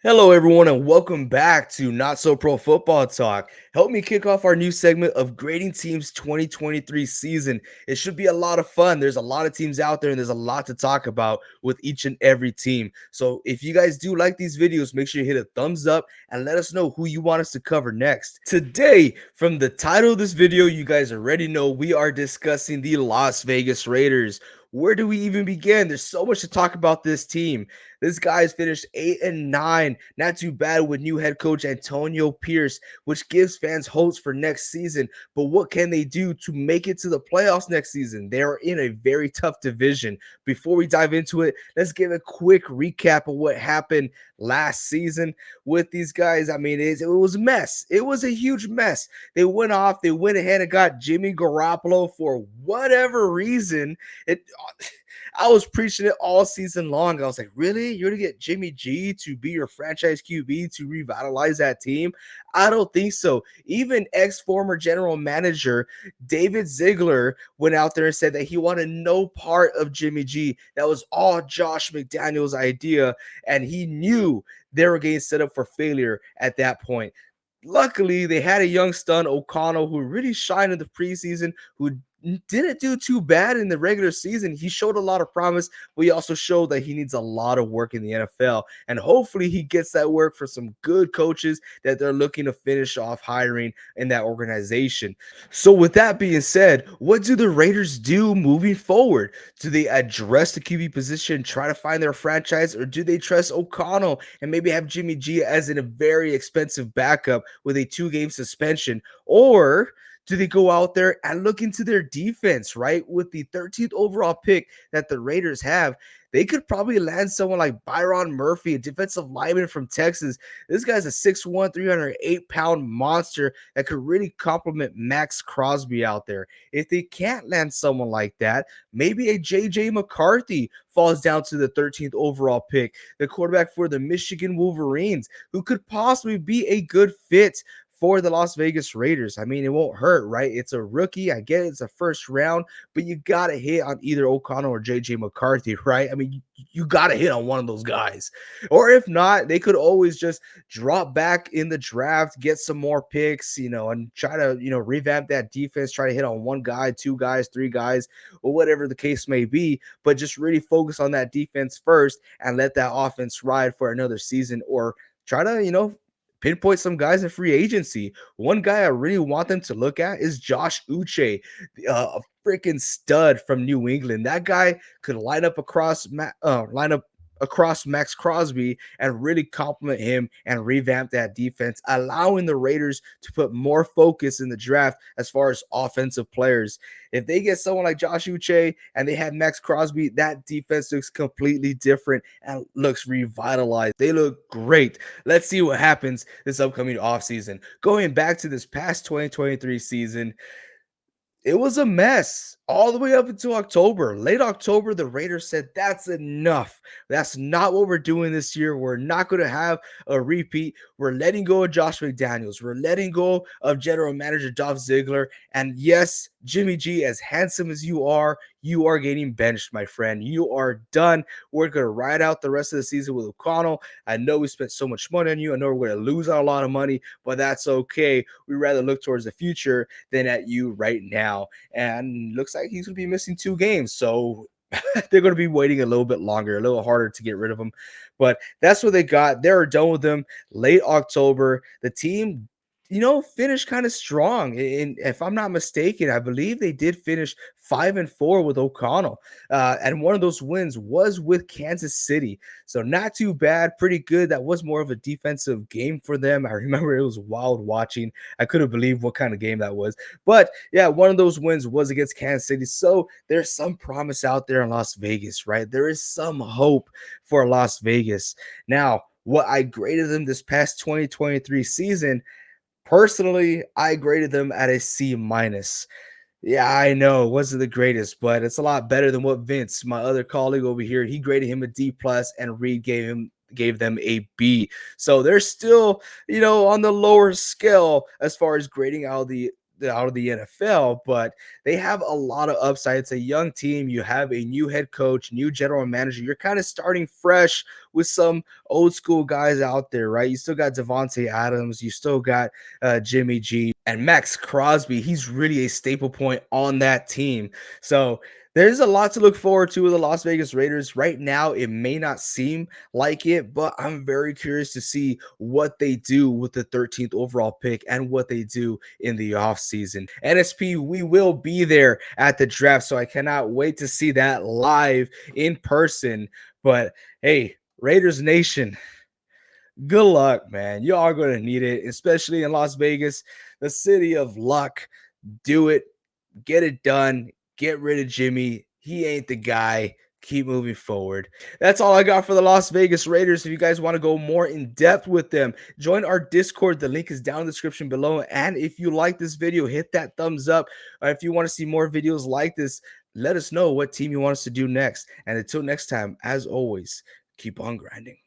Hello, everyone, and welcome back to Not So Pro Football Talk. Help me kick off our new segment of grading teams 2023 season. It should be a lot of fun. There's a lot of teams out there, and there's a lot to talk about with each and every team. So, if you guys do like these videos, make sure you hit a thumbs up and let us know who you want us to cover next. Today, from the title of this video, you guys already know we are discussing the Las Vegas Raiders. Where do we even begin? There's so much to talk about this team. This guy's finished 8-9, not too bad with new head coach Antonio Pierce, which gives fans hopes for next season. But what can they do to make it to the playoffs next season? They are in a very tough division. Before we dive into it, let's give a quick recap of what happened last season with these guys. I mean, it was a mess. It was a huge mess. They went ahead and got Jimmy Garoppolo for whatever reason. It I was preaching it all season long. I was like, really? You're going to get Jimmy G to be your franchise QB to revitalize that team? I don't think so. Even former general manager David Ziegler went out there and said that he wanted no part of Jimmy G. That was all Josh McDaniels' idea. And he knew they were getting set up for failure at that point. Luckily, they had a young stun, O'Connell, who really shined in the preseason, who didn't do too bad in the regular season. He showed a lot of promise, but he also showed that he needs a lot of work in the NFL. And hopefully he gets that work for some good coaches that they're looking to finish off hiring in that organization. So with that being said, what do the Raiders do moving forward? Do they address the QB position, try to find their franchise, or do they trust O'Connell and maybe have Jimmy G as in a very expensive backup with a 2-game suspension? Or do they go out there and look into their defense, right? With the 13th overall pick that the Raiders have, they could probably land someone like Byron Murphy, a defensive lineman from Texas. This guy's a 6'1, 308-pound monster that could really complement Max Crosby out there. If they can't land someone like that, maybe a JJ McCarthy falls down to the 13th overall pick, the quarterback for the Michigan Wolverines, who could possibly be a good fit for the Las Vegas Raiders. I mean, it won't hurt, right? It's a rookie. I get it's a first round, but you got to hit on either O'Connell or JJ McCarthy, right? I mean, you got to hit on one of those guys. Or if not, they could always just drop back in the draft, get some more picks, and try to, revamp that defense, try to hit on one guy, two guys, three guys, or whatever the case may be, but just really focus on that defense first and let that offense ride for another season, or try to, pinpoint some guys in free agency. One guy I really want them to look at is Josh Uche, a freaking stud from New England. That guy could line up across Max Crosby and really complement him and revamp that defense, allowing the Raiders to put more focus in the draft as far as offensive players. If they get someone like Josh Uche and they have Max Crosby, that defense looks completely different and looks revitalized. They look great. Let's see what happens this upcoming offseason. Going back to this past 2023 season, it was a mess all the way up until October. Late October, the Raiders said, that's enough. That's not what we're doing this year. We're not going to have a repeat. We're letting go of Josh McDaniels. We're letting go of General Manager Dolph Ziggler. And yes, Jimmy G, as handsome as you are getting benched, my friend. You are done. We're going to ride out the rest of the season with O'Connell. I know we spent so much money on you. I know we're going to lose out a lot of money, but that's okay. We'd rather look towards the future than at you right now. And looks like he's going to be missing 2 games. So they're going to be waiting a little bit longer, a little harder to get rid of him. But that's what they got. They're done with them late October. The team, finished kind of strong. And if I'm not mistaken, I believe they did finish 5-4 with O'Connell. And one of those wins was with Kansas City. So not too bad, pretty good. That was more of a defensive game for them. I remember it was wild watching. I couldn't believe what kind of game that was. But yeah, one of those wins was against Kansas City. So there's some promise out there in Las Vegas, right? There is some hope for Las Vegas. Now, what I graded them this past 2023 season, personally, I graded them at a C minus. Yeah, I know it wasn't the greatest, but it's a lot better than what Vince, my other colleague over here, he graded him a D plus, and Reed gave them a B. So they're still, on the lower scale as far as grading out out of the NFL, but they have a lot of upside. It's a young team. You have a new head coach, new general manager. You're kind of starting fresh with some old school guys out there, right? You still got Devontae Adams, you still got Jimmy G and Max Crosby. He's really a staple point on that team. So there's a lot to look forward to with the Las Vegas Raiders. Right now, it may not seem like it, but I'm very curious to see what they do with the 13th overall pick and what they do in the offseason. NSP, we will be there at the draft, so I cannot wait to see that live in person. But hey, Raiders Nation, good luck, man. You are going to need it, especially in Las Vegas, the city of luck. Do it, get it done, get rid of Jimmy. He ain't the guy. Keep moving forward. That's all I got for the Las Vegas Raiders. If you guys want to go more in depth with them, join our Discord. The link is down in the description below. And if you like this video, hit that thumbs up. If you want to see more videos like this, let us know what team you want us to do next. And until next time, as always, keep on grinding.